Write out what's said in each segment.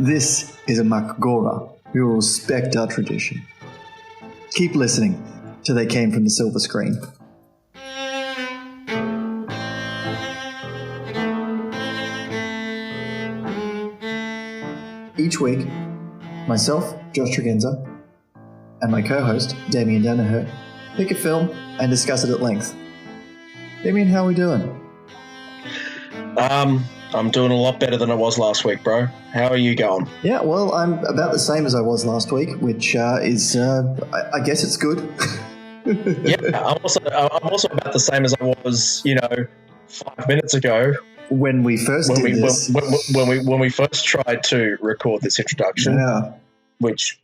This is a Makgora who will respect our tradition. Keep listening till they came from the silver screen. Each week, myself, Josh Tregenza, and my co-host, Damian Danaher, pick a film and discuss it at length. Damian, how are we doing? I'm doing a lot better than I was last week, bro. How are you going? Yeah, well, I'm about the same as I was last week, which is, I guess it's good. Yeah, I'm also about the same as I was, 5 minutes ago. When we first did this. When we first tried to record this introduction, yeah. Which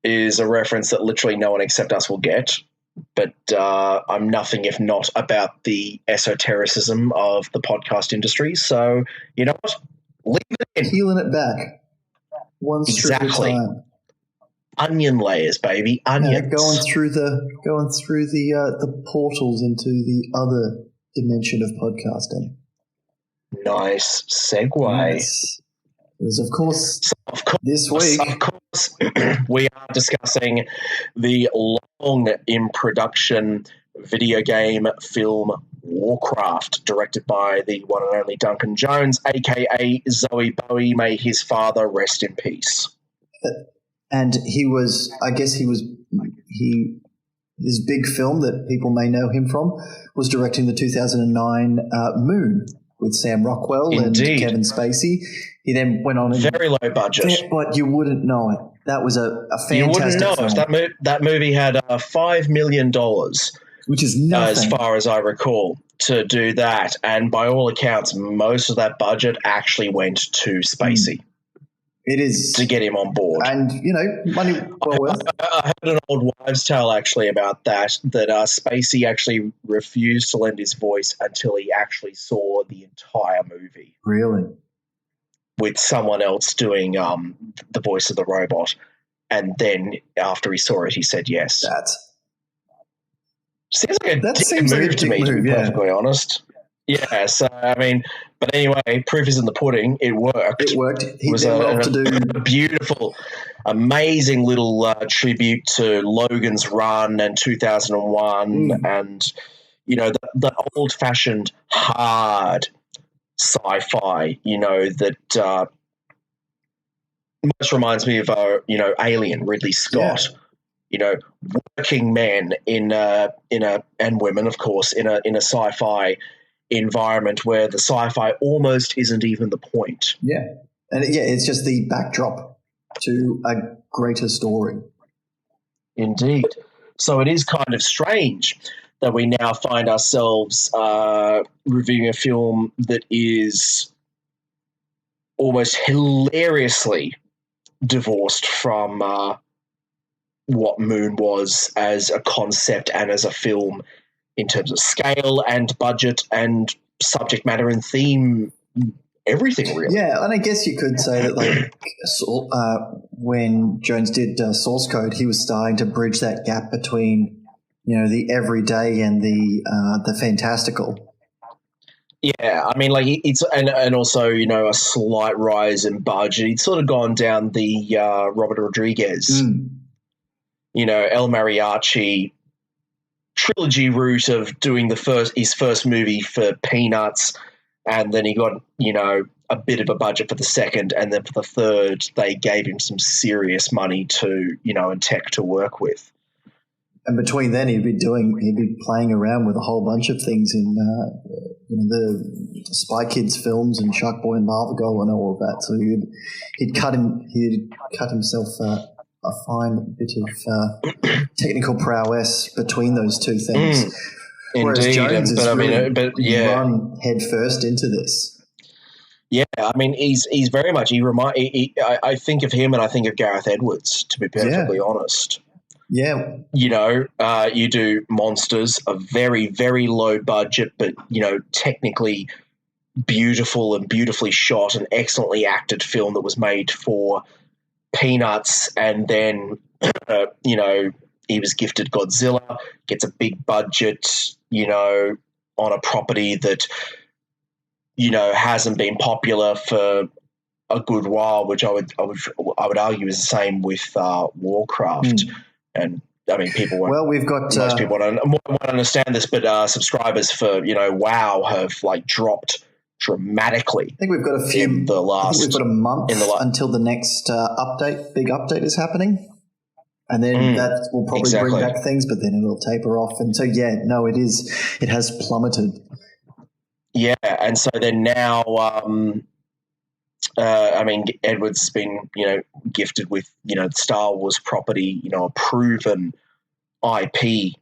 is a reference that literally no one except us will get. But I'm nothing if not about the esotericism of the podcast industry. So, you know what? Leave it in. Peeling it back. One strip at a time. Onion layers, baby. Onions. Yeah, going through the portals into the other dimension of podcasting. Nice segue. Yes. Because of course, this week, we are discussing the long in production video game film Warcraft, directed by the one and only Duncan Jones, aka Zoe Bowie. May his father rest in peace. And his big film that people may know him from was directing the 2009 Moon with Sam Rockwell. Indeed. And Kevin Spacey. He then went on... Very low budget. But you wouldn't know it. That was a fantastic You wouldn't know film. it. That movie had $5 million, which is nothing. As far as I recall, to do that. And by all accounts, most of that budget actually went to Spacey. It is. To get him on board. And, money well worth. I heard an old wives' tale actually about that Spacey actually refused to lend his voice until he actually saw the entire movie. Really? With someone else doing the voice of the robot. And then after he saw it, he said yes. That seems like a dick move to me, to be perfectly honest. Yeah, so, but anyway, proof is in the pudding. It worked. It worked. It was a beautiful, amazing little tribute to Logan's Run and 2001 and, the old-fashioned hard sci-fi, that most reminds me of, Alien, Ridley Scott. Yeah. Working men and women, of course, in a sci-fi environment where the sci-fi almost isn't even the point. Yeah. And it's just the backdrop to a greater story. Indeed. So it is kind of strange that we now find ourselves reviewing a film that is almost hilariously divorced from what Moon was as a concept and as a film in terms of scale and budget and subject matter and theme, everything really. Yeah, and I guess you could say that when Jones did Source Code, he was starting to bridge that gap between the everyday and the fantastical. Yeah, it's and also a slight rise in budget. He'd sort of gone down the Robert Rodriguez, El Mariachi trilogy route of doing his first movie for peanuts, and then he got a bit of a budget for the second, and then for the third they gave him some serious money to and tech to work with. And between then, he'd be playing around with a whole bunch of things in the Spy Kids films and Shark Boy and Lava Girl and all of that. So he'd cut himself a fine bit of technical prowess between those two things. Whereas Jones run head first into this. Yeah, he's very much. I think of him and I think of Gareth Edwards, to be perfectly honest. Yeah. You do Monsters, a very, very low budget, but, technically beautiful and beautifully shot and excellently acted film that was made for peanuts. And then, he was gifted Godzilla, gets a big budget, on a property that, hasn't been popular for a good while, which I would argue is the same with Warcraft. And I mean, most people won't understand this, but subscribers for WoW have like dropped dramatically. I think we've got we've got a month until the next big update is happening. And then that will probably bring back things, but then it'll taper off. And so, it has plummeted. Yeah, and so then now, I mean, Edward's been, gifted with, Star Wars property, a proven IP.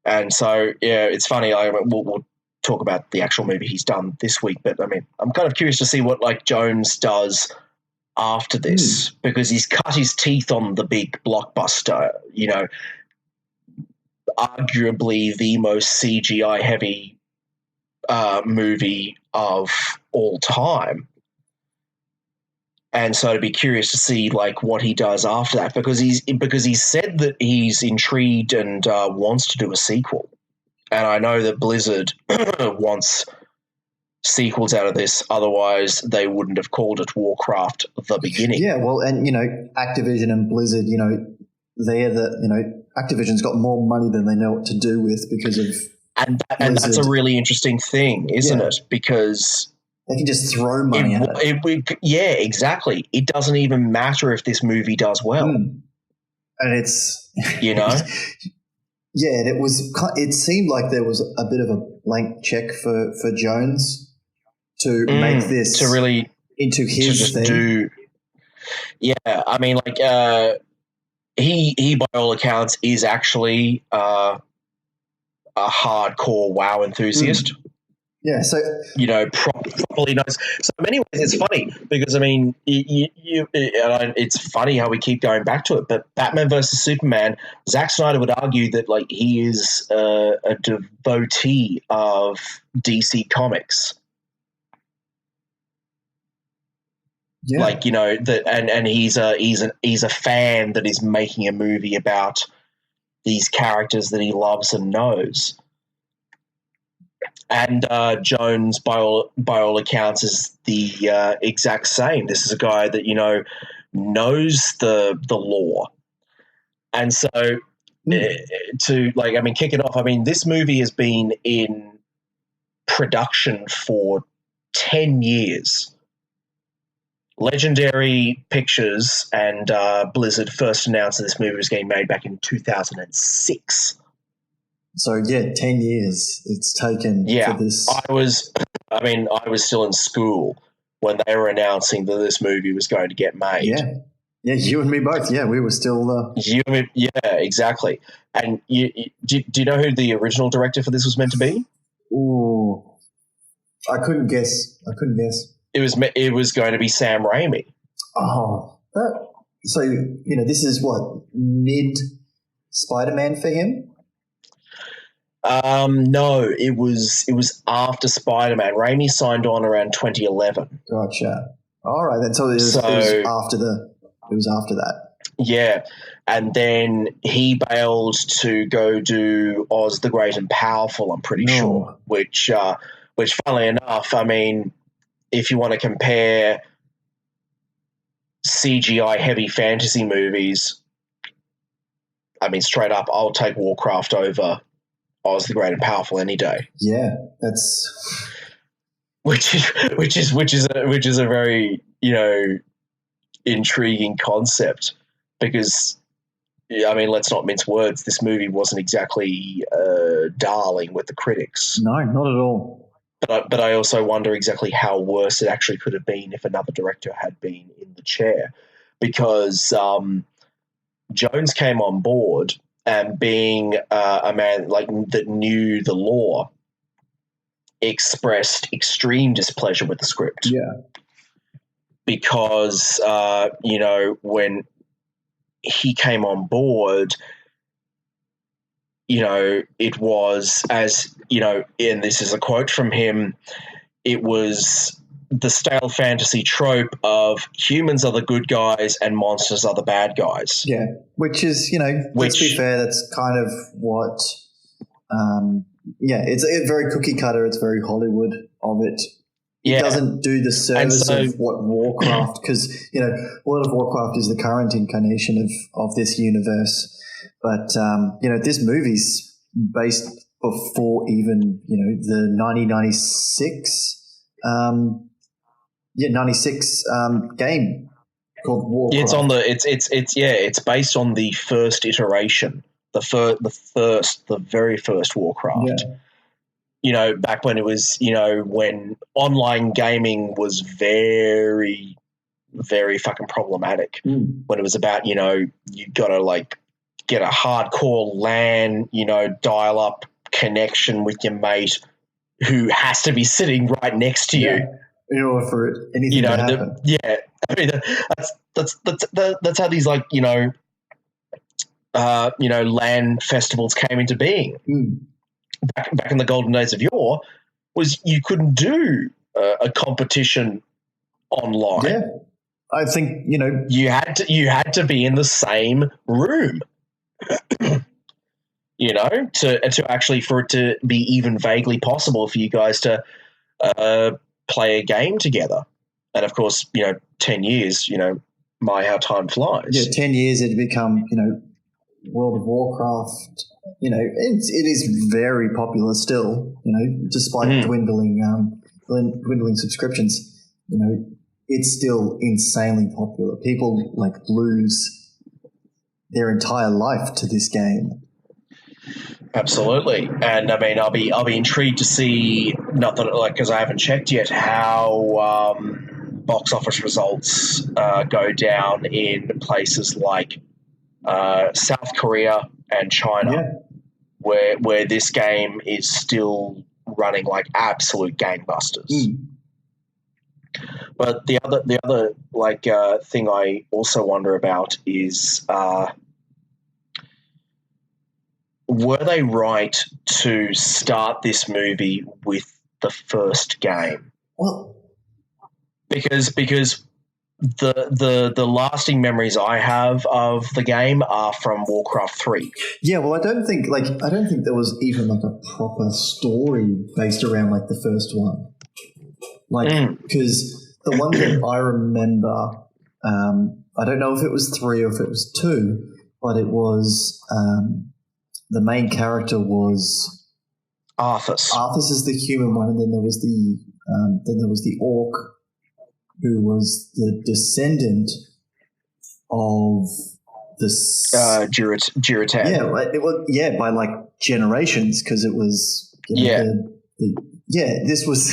And so, it's funny. We'll talk about the actual movie he's done this week, but I mean, I'm kind of curious to see what like Jones does after this, because he's cut his teeth on the big blockbuster, arguably the most CGI heavy movie of all time. And so to be curious to see like what he does after that, because he's said that he's intrigued and wants to do a sequel. And I know that Blizzard wants sequels out of this, otherwise they wouldn't have called it Warcraft the beginning. Yeah, well, and Activision and Blizzard, Activision's got more money than they know what to do with because of and that's a really interesting thing, isn't it? Because they can just throw money at it. Yeah, exactly. It doesn't even matter if this movie does well. And it's Yeah, and it seemed like there was a bit of a blank check for Jones to make this to really into his thing. I mean, like he by all accounts is actually a hardcore WoW enthusiast. Yeah, so properly knows. So in many ways, it's funny because I mean, it's funny how we keep going back to it. But Batman versus Superman, Zack Snyder would argue that like he is a devotee of DC Comics. Yeah. Like that, and he's a fan that is making a movie about these characters that he loves and knows. And Jones, by all accounts, is the exact same. This is a guy that knows the lore, and so to kick it off. I mean, this movie has been in production for 10 years. Legendary Pictures and Blizzard first announced that this movie was getting made back in 2006. So 10 years it's taken for this. I was still in school when they were announcing that this movie was going to get made. Yeah, you and me both. Yeah, we were still. You and me, yeah, exactly. And do you know who the original director for this was meant to be? Ooh, I couldn't guess. It was going to be Sam Raimi. Oh, so this is what, mid Spider-Man for him? No, it was after Spider-Man. Raimi signed on around 2011. Gotcha. All right, then. So it was after that. Yeah, and then he bailed to go do Oz the Great and Powerful. I'm pretty sure. Which, funnily enough, I mean, if you want to compare CGI heavy fantasy movies, I mean, straight up, I'll take Warcraft over Oz the Great and Powerful any day. Yeah, that's which is a very intriguing concept, because I mean, let's not mince words. This movie wasn't exactly darling with the critics. No, not at all. But I also wonder exactly how worse it actually could have been if another director had been in the chair, because Jones came on board, and being a man like that knew the lore, expressed extreme displeasure with the script. Yeah, because when he came on board, it was, as and this is a quote from him, it was the stale fantasy trope of humans are the good guys and monsters are the bad guys. Yeah, which is, let's be fair, that's kind of what, it's very cookie cutter. It's very Hollywood of it. It doesn't do the service of what Warcraft, because, World of Warcraft is the current incarnation of this universe. But, this movie's based before even, the 1996, 96 game called Warcraft. It's based on the first iteration, the very first Warcraft. Yeah. Back when it was, when online gaming was very, very fucking problematic. When it was about, you got to get a hardcore LAN, dial up connection with your mate who has to be sitting right next to you. In order for anything to happen. I mean, that's how these LAN festivals came into being. Back in the golden days of yore, was you couldn't do a competition online. Yeah, I think you had to be in the same room. To actually, for it to be even vaguely possible for you guys to play a game together. And of course, 10 years, how time flies. Yeah, 10 years it become, World of Warcraft, it is very popular still, despite dwindling subscriptions, it's still insanely popular. People lose their entire life to this game. Absolutely. And I mean, I'll be intrigued to see, not that because I haven't checked yet, how box office results go down in places like South Korea and China, where this game is still running like absolute gangbusters. But the other thing I also wonder about is, were they right to start this movie with the first game? Well, because the lasting memories I have of the game are from Warcraft 3. Yeah, well, I don't think there was even a proper story based around the first one. Because the one that I remember, I don't know if it was 3 or if it was 2, but it was the main character was Arthas. Arthas is the human one, and then there was the orc, who was the descendant of the Jiritan. Yeah, it was by generations, because it was this was,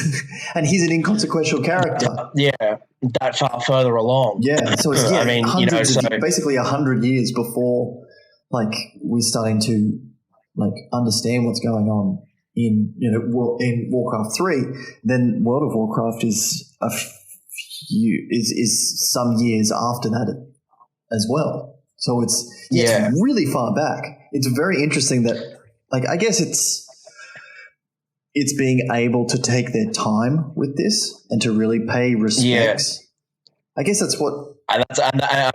and he's an inconsequential character. That far further along. Yeah, so it's I mean, basically 100 years before we're starting to understand what's going on in in Warcraft 3. Then World of Warcraft is is some years after that as well. So it's really far back. It's very interesting that I guess it's being able to take their time with this and to really pay respects. I guess that's what. And I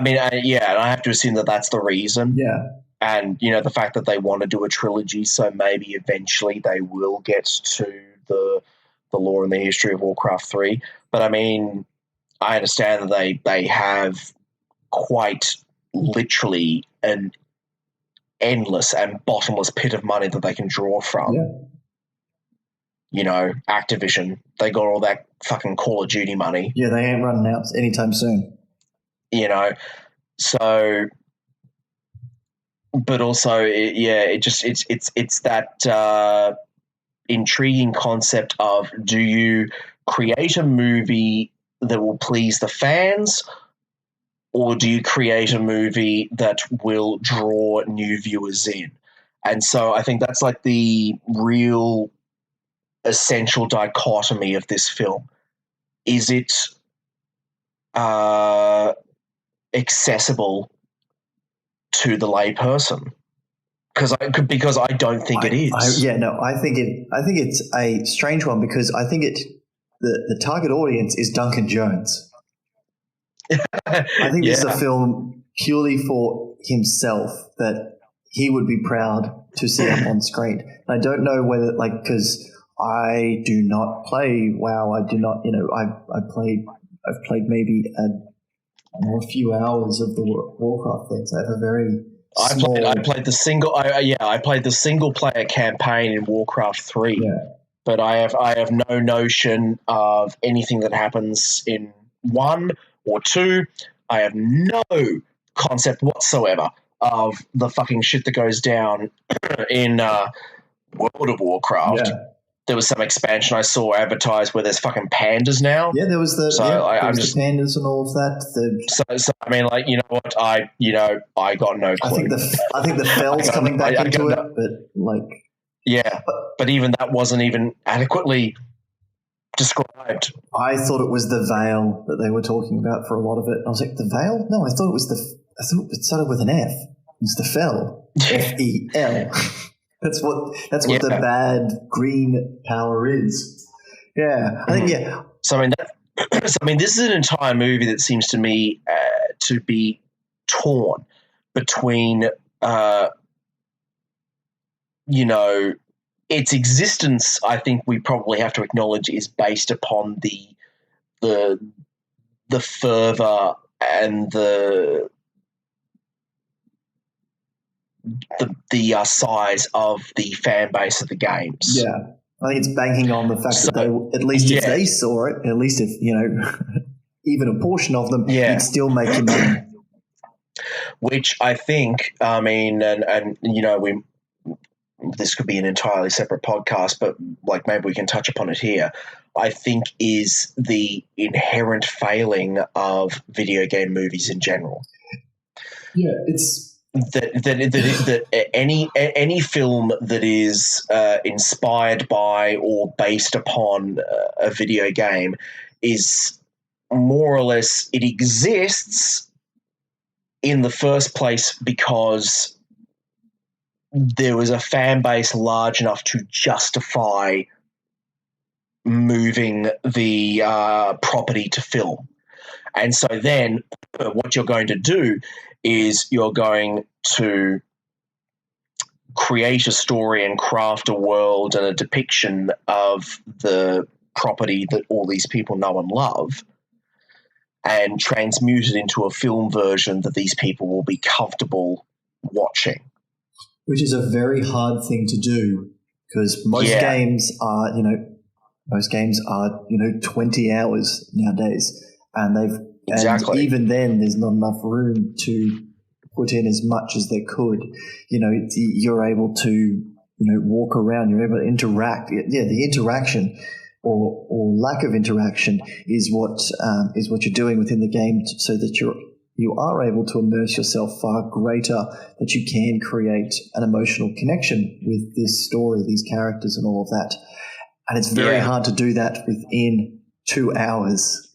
have to assume that that's the reason. Yeah. And, the fact that they want to do a trilogy, so maybe eventually they will get to the lore and the history of Warcraft 3. But, I mean, I understand that they have quite literally an endless and bottomless pit of money that they can draw from. Yeah. Activision, they got all that fucking Call of Duty money. Yeah, they ain't running out anytime soon. So, but also, it's that intriguing concept of, do you create a movie that will please the fans, or do you create a movie that will draw new viewers in? And so I think that's the real essential dichotomy of this film. Is it accessible to the layperson? Because I don't think it is. I think it's a strange one, because I think the target audience is Duncan Jones. I think this is a film purely for himself, that he would be proud to see up on screen. I don't know whether because I do not play WoW. I do not. I've played maybe a few hours of the Warcraft things. I have a very small. I played the single. I played the single player campaign in Warcraft 3. Yeah. But I have no notion of anything that happens in 1 or 2. I have no concept whatsoever of the fucking shit that goes down in World of Warcraft. Yeah. There was some expansion I saw advertised where there's fucking pandas now. Yeah, there was the So there was just the pandas and all of that. so I mean, like, you know what, I got no clue. I think the Fell's coming back into it, but like. Yeah, but even that wasn't even adequately described. I thought it was the Veil that they were talking about for a lot of it. I was like, the Veil? No, I thought it started with an F. It's the Fell. F-E-L. That's what the bad green power is. Yeah, I think So I mean, this is an entire movie that seems to me to be torn between. Its existence, I think we probably have to acknowledge, is based upon the fervor and the size of the fan base of the games. Yeah, I think it's banking on the fact that if they saw it, at least if even a portion of them, you'd still make your money. Which I think, I mean, and this could be an entirely separate podcast, but like maybe we can touch upon it here. I think is the inherent failing of video game movies in general. Yeah, it's that any film that is inspired by or based upon a video game is more or less, it exists in the first place because there was a fan base large enough to justify moving the property to film. And so then what you're going to do is you're going to create a story and craft a world and a depiction of the property that all these people know and love and transmute it into a film version that these people will be comfortable watching. Which is a very hard thing to do because most games are 20 hours nowadays, and even then there's not enough room to put in as much as they could. You're able to walk around, you're able to interact. Yeah, the interaction or lack of interaction is what you're doing within the game, so that you are able to immerse yourself far greater, that you can create an emotional connection with this story, these characters and all of that. And it's very hard to do that within 2 hours.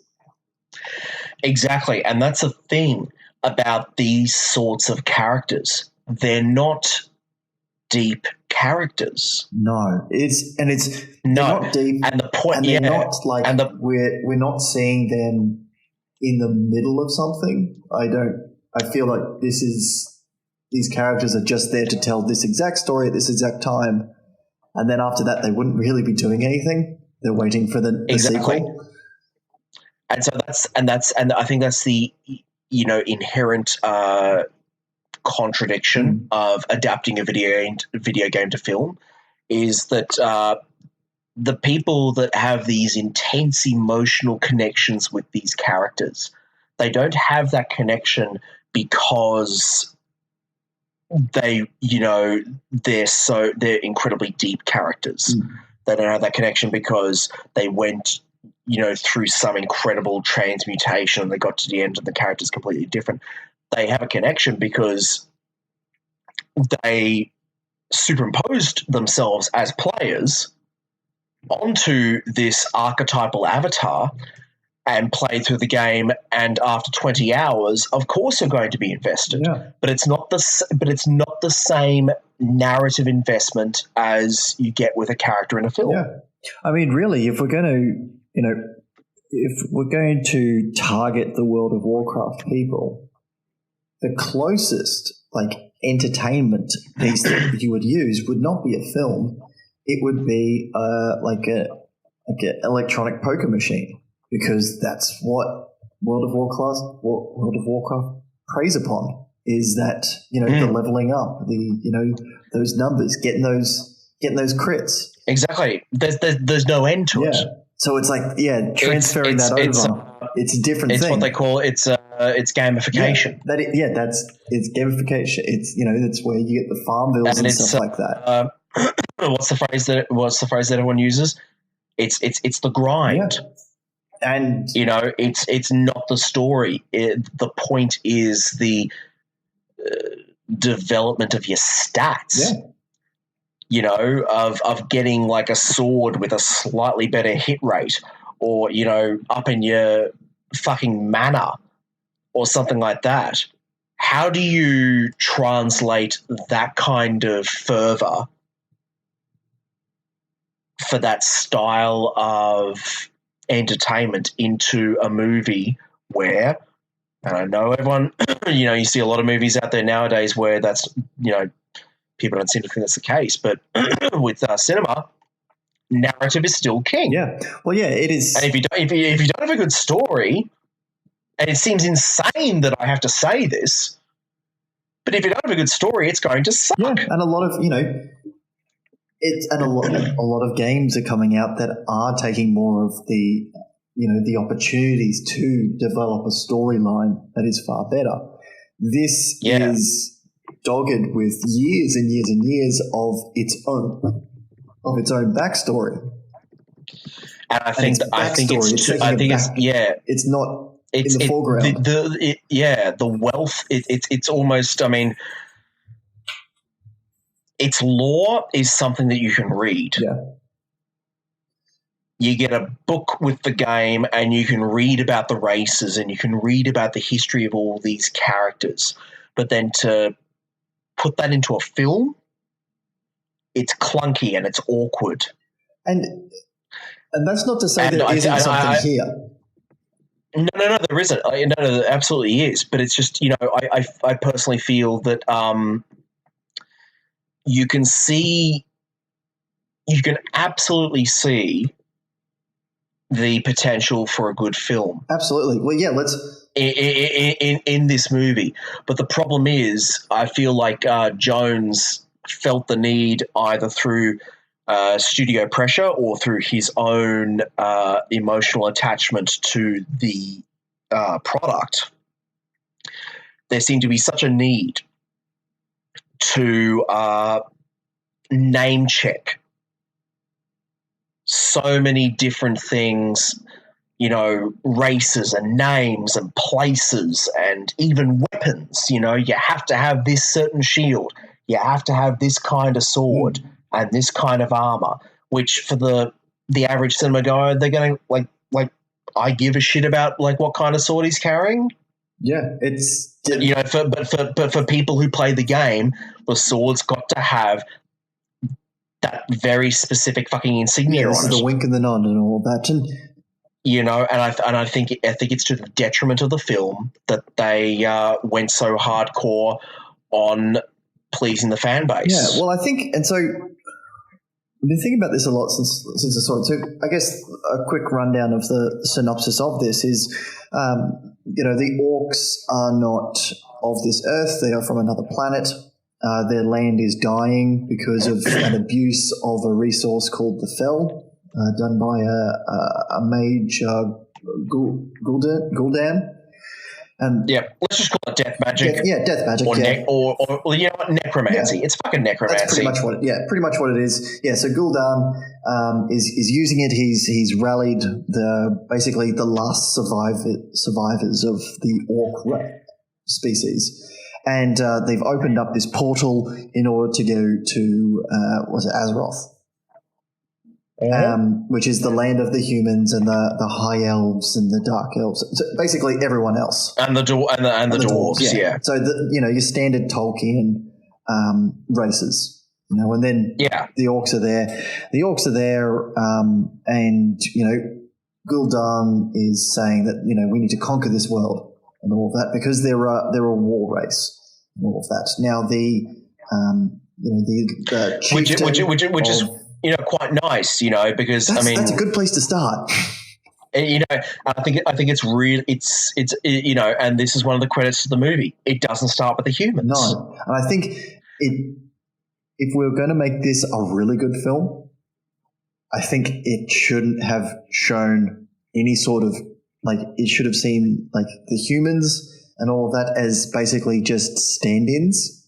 Exactly. And that's the thing about these sorts of characters. They're not deep characters. No. They're not deep. And the point, and they're not like, we're not seeing them in the middle of something. I feel like these characters are just there to tell this exact story at this exact time, and then after that they wouldn't really be doing anything. They're waiting for the sequel. And so I think that's the inherent contradiction of adapting a video game to film, is that the people that have these intense emotional connections with these characters, they don't have that connection because they're incredibly deep characters. They don't have that connection because they went through some incredible transmutation and they got to the end and the character's completely different. They have a connection because they superimposed themselves as players onto this archetypal avatar and play through the game, and after 20 hours, of course you're going to be invested. Yeah. But it's not the same narrative investment as you get with a character in a film. Yeah. I mean, really, if we're going to target the World of Warcraft people, the closest entertainment piece that you would use would not be a film. it would be like an electronic poker machine, because that's what World of Warcraft preys upon, is that, the leveling up, those numbers, getting those crits. Exactly. There's no end to it. So it's like, transferring that over. It's a different thing. It's what they call it's gamification. It's gamification. It's that's where you get the farm bills and stuff like that. What's the phrase that everyone uses? It's the grind. Yeah. And it's not the story. The point is the development of your stats. Of getting like a sword with a slightly better hit rate, or up in your fucking mana or something like that. How do you translate that kind of fervor for that style of entertainment into a movie where, and I know everyone, you see a lot of movies out there nowadays where that's, people don't seem to think that's the case, but with cinema, narrative is still king. Yeah. Well, yeah, it is. And if you don't have a good story, and it seems insane that I have to say this, but if you don't have a good story, it's going to suck. Yeah, and a lot of a lot of games are coming out that are taking more of the the opportunities to develop a storyline that is far better. This is dogged with years and years and years of its own backstory. And I think it's not in the foreground. The wealth. It's almost. I mean, its lore is something that you can read. Yeah. You get a book with the game, and you can read about the races, and you can read about the history of all these characters. But then to put that into a film, it's clunky and it's awkward. And that's not to say there isn't something here. No, there isn't. No, there absolutely is. But it's just, I personally feel that you can absolutely see the potential for a good film. Absolutely. Well, yeah, let's in this movie. But the problem is, I feel like Jones felt the need, either through studio pressure or through his own emotional attachment to the product. There seemed to be such a need to name check so many different things, races and names and places and even weapons. You have to have this certain shield. You have to have this kind of sword and this kind of armor, which for the average cinema goer, they're going to like, I give a shit about like what kind of sword he's carrying. Yeah, it's but for people who play the game, the sword's got to have that very specific fucking insignia on it. The wink and the nod and all of that, and I think it's to the detriment of the film that they went so hardcore on pleasing the fan base. Yeah, well, I think, and so I've been thinking about this a lot since I saw it. So I guess a quick rundown of the synopsis of this is, the orcs are not of this earth; they are from another planet. Their land is dying because of an abuse of a resource called the Fell, done by a mage, Gul'dan. Let's just call it death magic. Death magic. Or necromancy. Yeah. It's fucking necromancy. That's pretty much what it is. Yeah. So Gul'dan is using it. He's rallied basically the last survivors of the orc species. And they've opened up this portal in order to go to Azeroth, which is the land of the humans and the high elves and the dark elves. So basically, everyone else and the dwarves. Yeah. So your standard Tolkien races. And then the orcs are there. The orcs are there, and Gul'dan is saying that we need to conquer this world and all of that, because they're a war race and all of that. Now the chieftain quite nice, because That's a good place to start. I think it's real. It's and this is one of the credits to the movie. It doesn't start with the humans. No, and I think if we're going to make this a really good film, I think it shouldn't have shown any sort of it should have seen the humans and all of that as basically just stand-ins.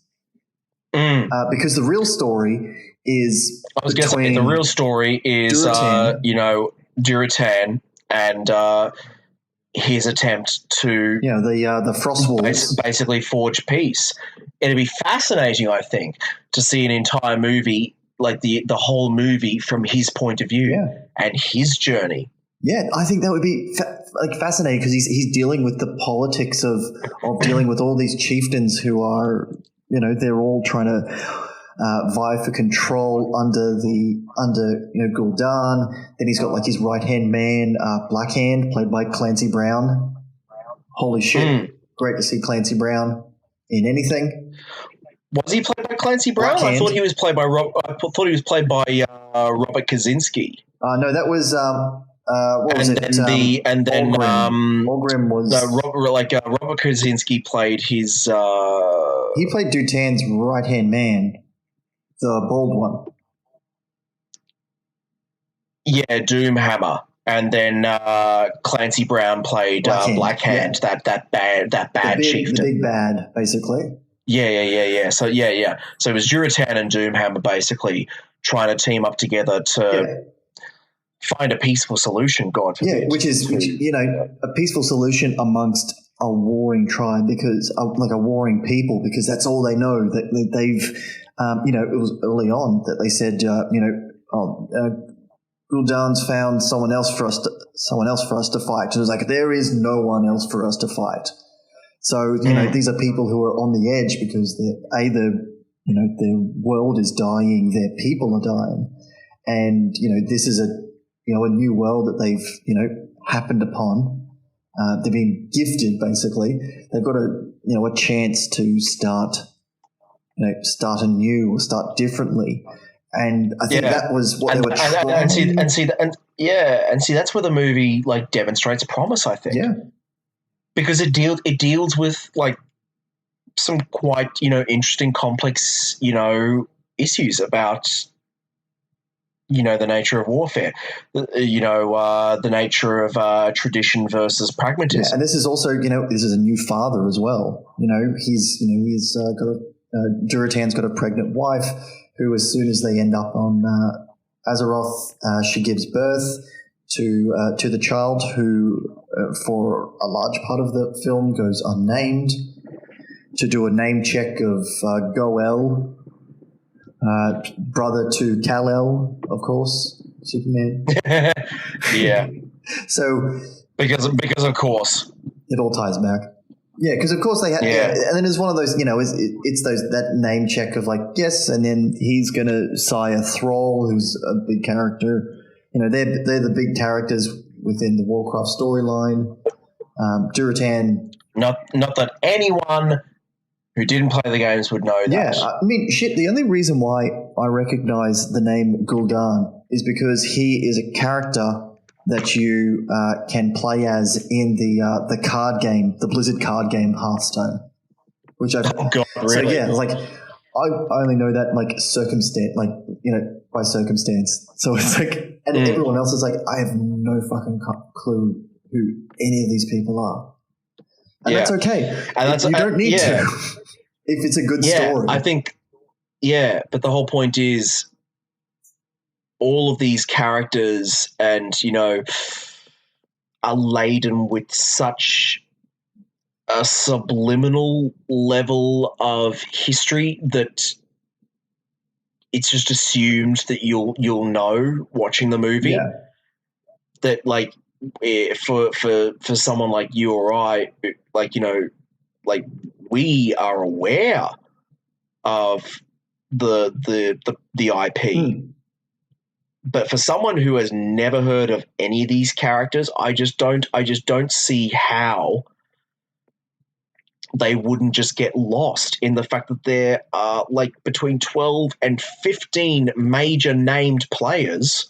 Because the real story is I was going to say the real story is Durotan and his attempt to the Frost Wars basically forge peace. It'd be fascinating, I think, to see an entire movie, like the whole movie from his point of view and his journey. Yeah, I think that would be fascinating because he's dealing with the politics of dealing with all these chieftains who are, they're all trying to vie for control under Gul'dan. Then he's got his right hand man, Blackhand, played by Clancy Brown. Holy shit! Great to see Clancy Brown in anything. Was he played by Clancy Brown? Blackhand. I thought he was played by Robert Kaczynski. No, that was. What was it? Orgrim was. Robert Kaczynski played his. He played Dutan's right hand man, the bald one. Yeah, Doomhammer, and then Clancy Brown played Blackhand, that bad chieftain, the big bad, basically. Yeah. So it was Durotan and Doomhammer basically trying to team up together to find a peaceful solution. God forbid. Yeah, which is a peaceful solution amongst a warring tribe because a warring people because that's all they know that they've it was early on that they said Gul'dan's found someone else for us to fight. It was there is no one else for us to fight. So these are people who are on the edge because they're either their world is dying, their people are dying, and this is a new world that they've happened upon. They've been gifted basically. They've got a chance to start anew or start differently. And I think that was what they were trying. And see, that's where the movie demonstrates promise. I think, because it deals with some quite interesting, complex issues about the nature of warfare, the nature of tradition versus pragmatism. Yeah, and this is also this is a new father as well. He's got Durotan's got a pregnant wife who, as soon as they end up on Azeroth, she gives birth to the child who, for a large part of the film, goes unnamed. To do a name check of goer, brother to Kal-El, of course, Superman. Yeah. So because of course it all ties back. Yeah, because of course they had, and then it's one of those, it's that name check of yes, and then he's going to sire Thrall, who's a big character. They're the big characters within the Warcraft storyline. Durotan. Not that anyone who didn't play the games would know that. Yeah, I mean, shit. The only reason why I recognize the name Gul'dan is because he is a character that you can play as in the card game, the Blizzard card game Hearthstone, which I've. Oh God, really? So yeah, I only know that circumstance, by circumstance. So it's and everyone else is I have no fucking clue who any of these people are, and that's okay. And you don't need to if it's a good story. I think, but the whole point is, all of these characters and are laden with such a subliminal level of history that it's just assumed that you'll know watching the movie. That for someone like you or I, we are aware of the IP. But for someone who has never heard of any of these characters, I just don't see how they wouldn't just get lost in the fact that there are like between 12 and 15 major named players.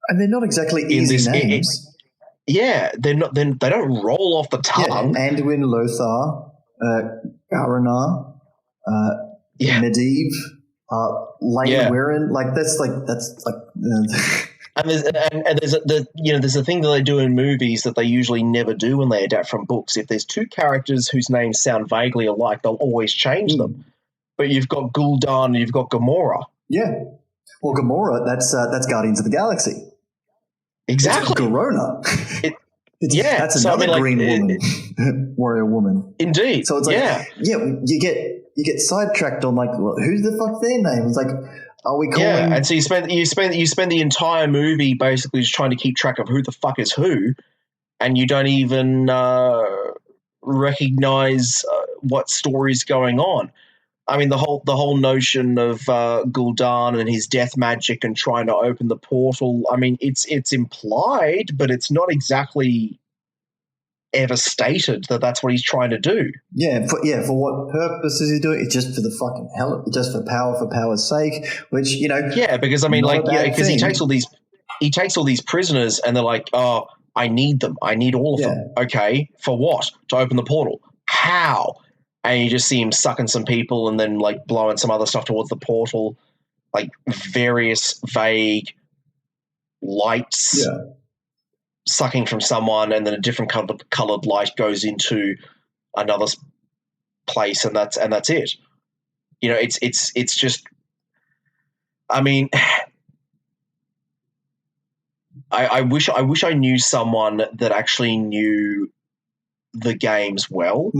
And they're not exactly easy names. They're not. Then they don't roll off the tongue. Yeah, Anduin Lothar, Gul'dan, Medivh, Llane. That's And there's a thing that they do in movies that they usually never do when they adapt from books. If there's two characters whose names sound vaguely alike, they'll always change them. But you've got Gul'dan and you've got Gamora. Yeah. Well, Gamora, that's Guardians of the Galaxy. Exactly. It's Garona. That's another green woman, warrior woman. Indeed. So it's like, you get sidetracked on like, well, who's the fuck their name? It's like, are we calling? Yeah, and so you spend the entire movie basically just trying to keep track of who the fuck is who, and you don't even recognize what story's going on. I mean, the whole notion of Gul'dan and his death magic and trying to open the portal. I mean, it's implied, but it's not exactly ever stated that that's what he's trying to do. For what purpose is he doing it? Just for the fucking hell, just for power's sake. Which because I mean, because he takes all these prisoners, and they're like, oh, I need them. I need all of them. Okay, for what? To open the portal? How? And you just see him sucking some people and then like blowing some other stuff towards the portal, like various vague lights sucking from someone, and then a different colored light goes into another place, and that's it. It's just. I mean, I wish I knew someone that actually knew the games well.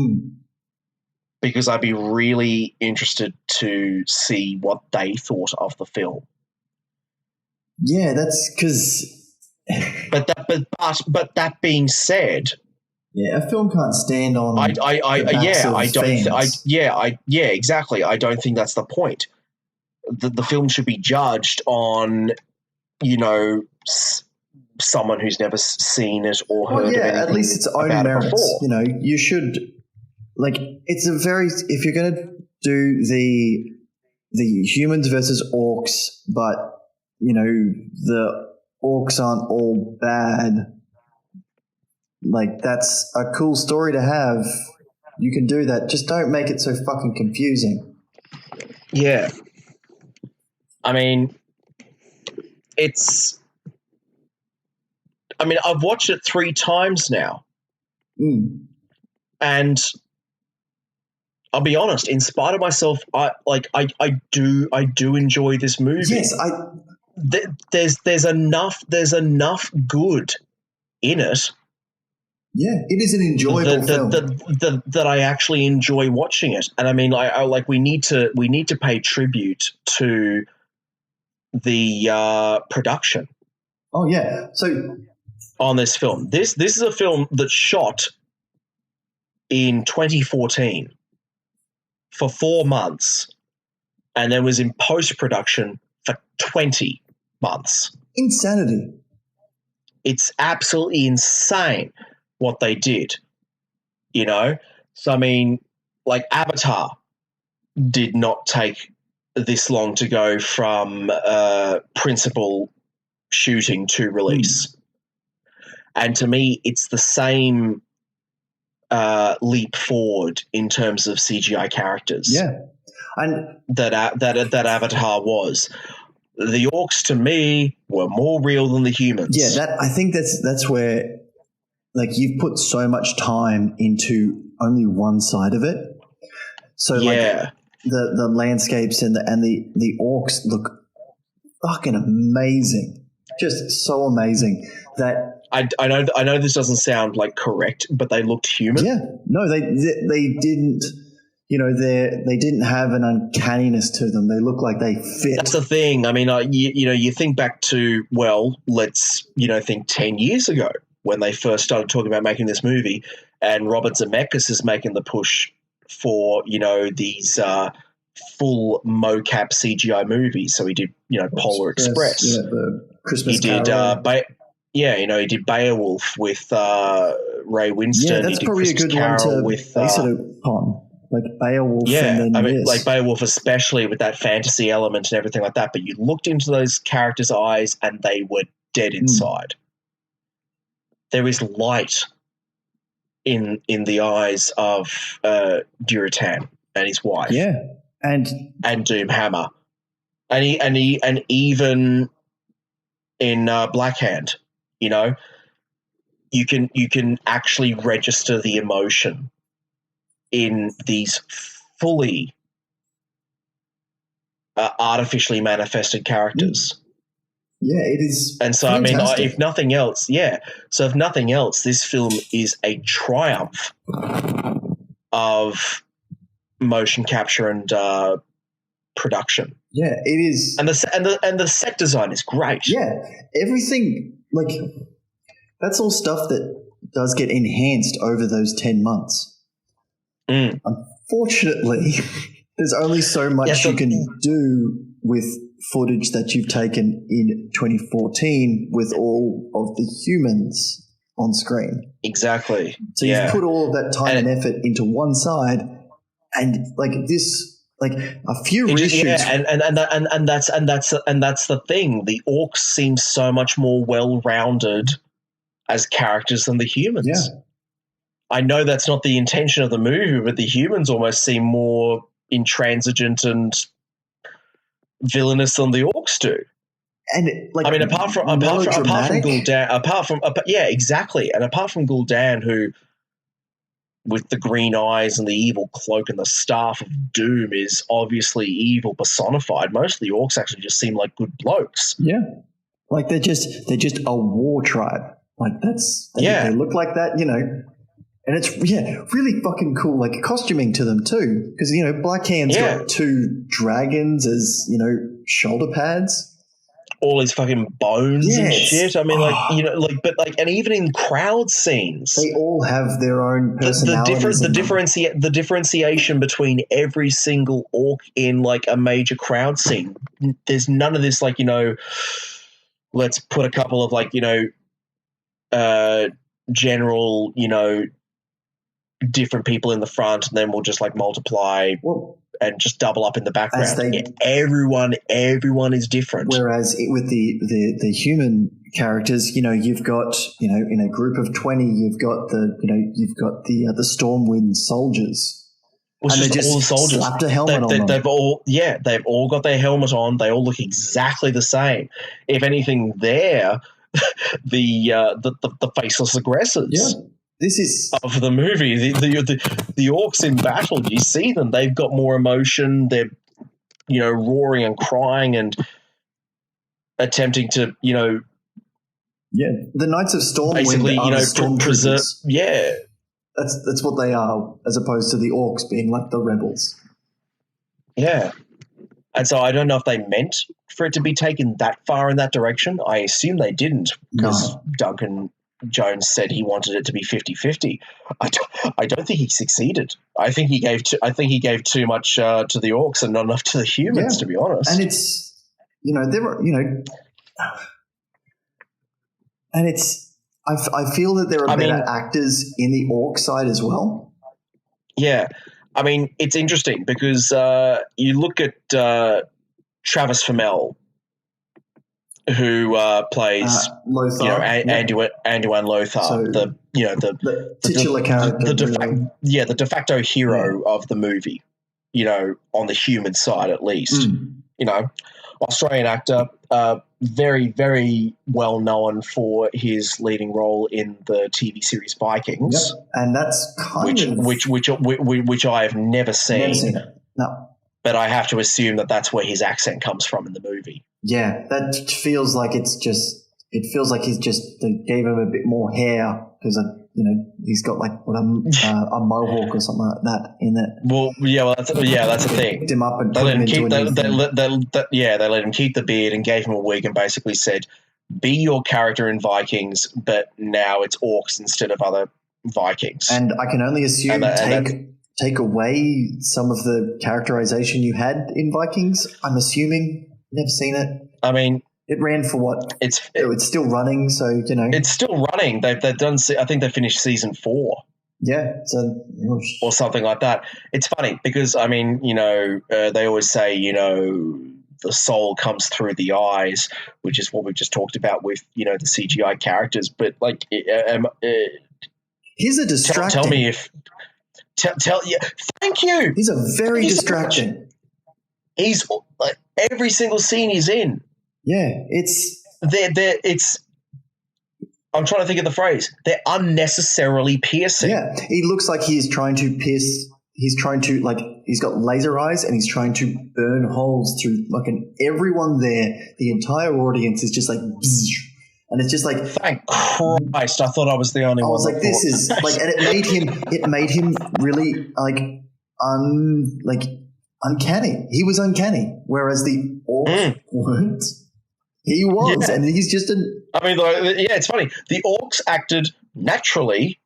Because I'd be really interested to see what they thought of the film. Yeah, that's because. But that being said, a film can't stand on. Exactly. I don't think that's the point. The film should be judged on, someone who's never seen it or heard of anything. At least its own merits. You should. Like, if you're going to do the humans versus orcs, but, the orcs aren't all bad, like, that's a cool story to have. You can do that. Just don't make it so fucking confusing. Yeah. I mean, I've watched it 3 times now. And I'll be honest, in spite of myself, I do enjoy this movie. Yes, there's enough good in it. Yeah, it is an enjoyable film. That I actually enjoy watching it. And I mean, we need to pay tribute to the production. Oh yeah. So on this film. This is a film that's shot in 2014. For 4 months, and then was in post-production for 20 months. Insanity. It's absolutely insane what they did, So, I mean, like Avatar did not take this long to go from principal shooting to release. And to me, it's the same leap forward in terms of CGI characters. Yeah, and that Avatar was. The orcs to me were more real than the humans. Yeah, I think that's where, like, you've put so much time into only one side of it. So like the landscapes and the orcs look fucking amazing, just so amazing that. I know this doesn't sound like correct, but they looked human. Yeah, no, they didn't. They didn't have an uncanniness to them. They look like they fit. That's the thing. I mean, you think back to, let's think 10 years ago when they first started talking about making this movie, and Robert Zemeckis is making the push for these full mocap CGI movies. So he did Polar Express. The Christmas he did. Carol. He did Beowulf with Ray Winstone. Yeah, that's probably a good one to base it upon. Like Beowulf and then this. Like Beowulf especially with that fantasy element and everything like that. But you looked into those characters' eyes and they were dead inside. There is light in the eyes of Durotan and his wife. Yeah. And Doomhammer. And even in Blackhand, you know, you can actually register the emotion in these fully artificially manifested characters. Yeah, it is. And so, fantastic. I mean, if nothing else, this film is a triumph of motion capture and production. Yeah, it is. And the set design is great. Yeah, everything, like, that's all stuff that does get enhanced over those 10 months. Unfortunately, there's only so much you can do with footage that you've taken in 2014 with all of the humans on screen. Exactly. So you've put all of that time and effort into one side, and like this, like a few reshoots. And that's the thing. The orcs seem so much more well-rounded as characters than the humans. Yeah. I know that's not the intention of the movie, but the humans almost seem more intransigent and villainous than the orcs do. And apart from Gul'dan, exactly. And apart from Gul'dan, who with the green eyes and the evil cloak and the staff of doom is obviously evil personified, most of the orcs actually just seem like good blokes. Yeah, like they're just a war tribe. Like they look like that, you know. And it's, really fucking cool, like costuming to them too. Because, you know, Blackhand's got 2 dragons as, you know, shoulder pads. All his fucking bones and shit. I mean, and even in crowd scenes. They all have their own personalities. The differentiation between every single orc in, like, a major crowd scene. There's none of this, like, you know, let's put a couple of, like, you know, general, you know, different people in the front, and then we'll just like multiply and just double up in the background. Everyone is different. Whereas with the human characters, you know, you've got, you know, in a group of 20, you've got the Stormwind soldiers. And they just all the soldiers slapped a helmet on them. They've all got their helmet on. They all look exactly the same. If anything, they're the faceless aggressors. Yeah. This is of the movie. The orcs in battle, you see them. They've got more emotion. They're, you know, roaring and crying and attempting to, you know, the Knights of Stormwind basically, you know, preserve. Yeah, that's what they are, as opposed to the orcs being like the rebels. Yeah, and so I don't know if they meant for it to be taken that far in that direction. I assume they didn't, because Duncan Jones said he wanted it to be 50-50. I don't think he succeeded. I think he gave too much to the orcs and not enough to the humans, to be honest. And it's, you know, there were, you know, and it's, I feel that there are better actors in the orc side as well. Yeah, I mean, it's interesting because you look at Travis Fimmel, who plays Lothar, Anduin Lothar, so the titular character, the de facto hero of the movie, you know, on the human side at least. You know, Australian actor, very, very well known for his leading role in the TV series Vikings. Yep. And that's which I have never seen. Never seen it. No. But I have to assume that that's where his accent comes from in the movie. Yeah, that feels like they gave him a bit more hair because, you know, he's got like a mohawk or something like that in it. Well, that's the thing. Picked him up and put him into they let him keep the beard and gave him a wig and basically said, be your character in Vikings, but now it's orcs instead of other Vikings. And I can only assume take away some of the characterization you had in Vikings. I'm assuming. Never seen it. I mean, It ran for what? It's still running, so you know. It's still running. They've done. I think they finished season 4. Yeah, so or something like that. It's funny because I mean, they always say, the soul comes through the eyes, which is what we've just talked about with the CGI characters. But like, he's a distracting. Tell me if. Yeah. Thank you. He's a very distracting. He's like every single scene he's in. Yeah, it's I'm trying to think of the phrase. They're unnecessarily piercing. Yeah, he looks like he is trying to pierce. He's trying to he's got laser eyes and he's trying to burn holes through everyone there. The entire audience is just like, and it's just like, thank Christ! I thought I was the only one. I was like, this is and it made him really uncanny. He was uncanny, whereas the orcs weren't. He was, and he's just I mean, it's funny. The orcs acted naturally,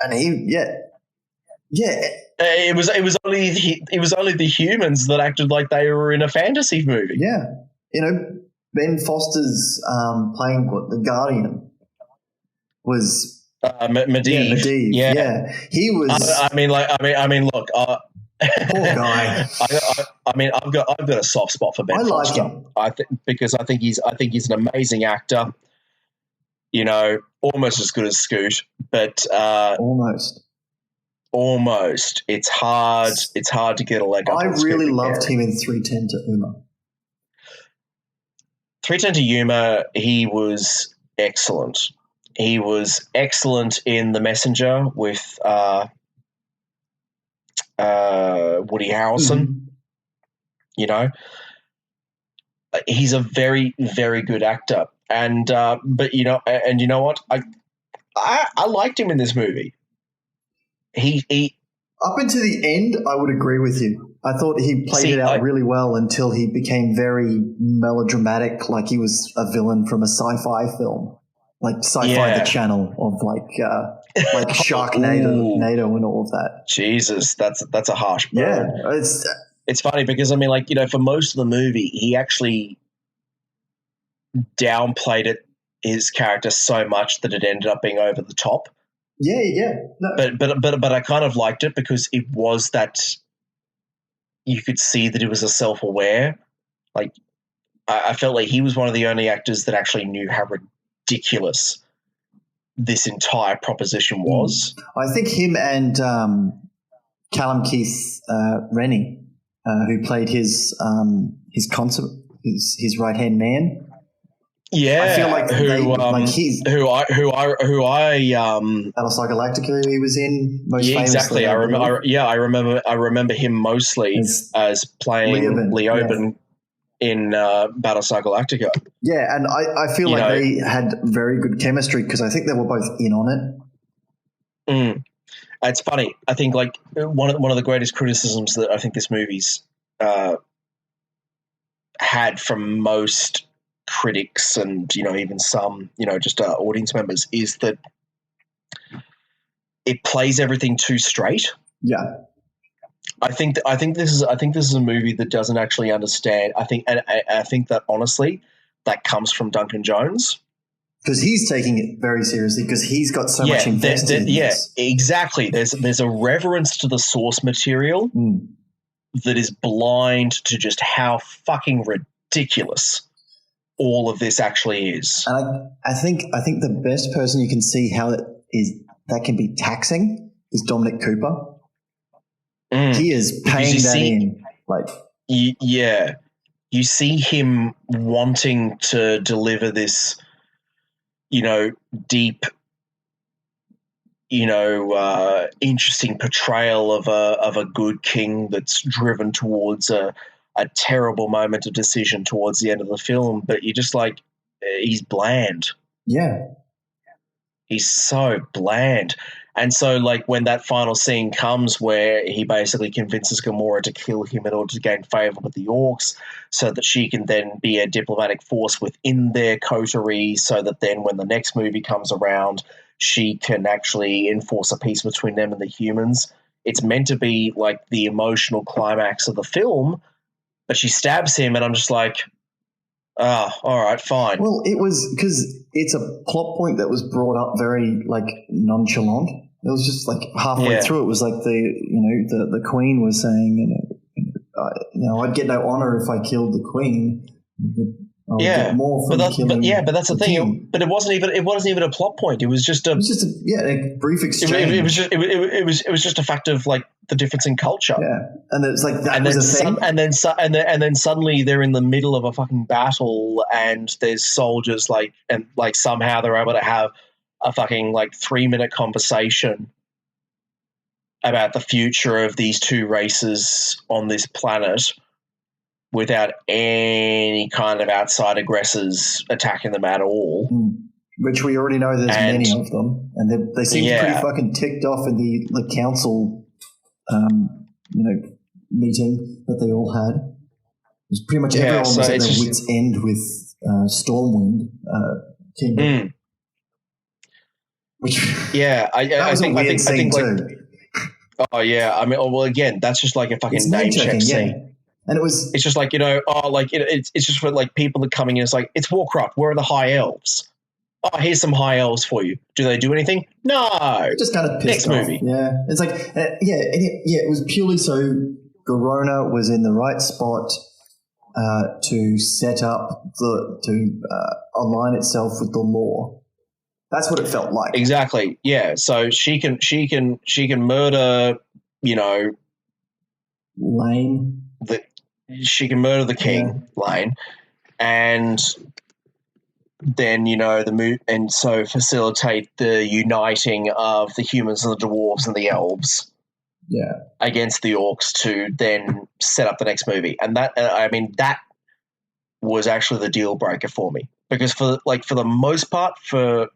and It was only the humans that acted like they were in a fantasy movie. Yeah, Ben Foster's playing the Guardian was Medivh. Yeah, he was. I mean, look. Poor guy. I've got a soft spot for Ben Foster. Him. Because I think he's an amazing actor. Almost as good as Scoot, but almost. It's hard to get a leg up. I really loved him in 3:10 to Uma. 3:10 to Yuma, he was excellent. He was excellent in The Messenger with Woody Harrelson. Mm-hmm. He's a very, very good actor, and but you know what, I liked him in this movie. He up until the end, I would agree with you. I thought he played it out really well until he became very melodramatic, like he was a villain from a sci-fi film, like Sci-Fi the Channel of like Sharknado and all of that. Jesus, that's a harsh burn. Yeah, it's funny because I mean, for most of the movie, he actually downplayed his character so much that it ended up being over the top. Yeah. No. But I kind of liked it because it was that you could see that it was a self-aware. Like I felt like he was one of the only actors that actually knew how ridiculous this entire proposition was. I think him and Callum Keith Rennie, who played his right-hand man. Yeah, I feel like Battlestar Galactica he was in most famously. Exactly. I remember him mostly as playing Leoben in Battlestar Galactica. Yeah, and I feel like they had very good chemistry because I think they were both in on it. It's funny. I think one of the greatest criticisms that I think this movie's had from most critics and even some just audience members is that it plays everything too straight. Yeah, I think this is a movie that doesn't actually understand. I think that honestly that comes from Duncan Jones because he's taking it very seriously because he's got so much invested. Exactly. There's a reverence to the source material that is blind to just how fucking ridiculous all of this actually is. And I think the best person you can see how that can be taxing is Dominic Cooper. He is paying that in. Yeah. You see him wanting to deliver this, deep, interesting portrayal of a good king that's driven towards a terrible moment of decision towards the end of the film, but you're just like, he's bland. Yeah. He's so bland. And so, when that final scene comes where he basically convinces Gamora to kill him in order to gain favor with the orcs so that she can then be a diplomatic force within their coterie so that then when the next movie comes around, she can actually enforce a peace between them and the humans. It's meant to be the emotional climax of the film, but she stabs him and I'm just like, Ah, all right, fine. Well, it was because it's a plot point that was brought up very nonchalant. It was just halfway through. It was like the Queen was saying, I'd get no honor if I killed the Queen. I would get more from killing. But that's the thing. King. But it wasn't even a plot point. It was just a brief exchange. It was just a fact of the difference in culture. Yeah, and it's that was a thing. And then suddenly they're in the middle of a fucking battle, and there's soldiers somehow they're able to have a fucking 3-minute conversation about the future of these two races on this planet without any kind of outside aggressors attacking them at all. Which we already know there's many of them. And they seem pretty fucking ticked off in the council meeting that they all had. It was pretty much everyone was at their wits' end with Stormwind Kingdom. Which I think too. Oh yeah, I mean, again, that's just like a fucking name check scene. And it's just it's just for people that are coming in. It's it's Warcraft. Where are the high elves? Oh, here's some high elves for you. Do they do anything? No. Just kind of pissed off. Next movie. Yeah, it's it was purely so Garona was in the right spot to set up to align itself with the law. That's what it felt like. Exactly. Yeah. So she can murder, Llane. She can murder the king, Llane, and then and so facilitate the uniting of the humans and the dwarves and the elves. Yeah. Against the orcs to then set up the next movie, and that that was actually the deal breaker for me, because for the most part, for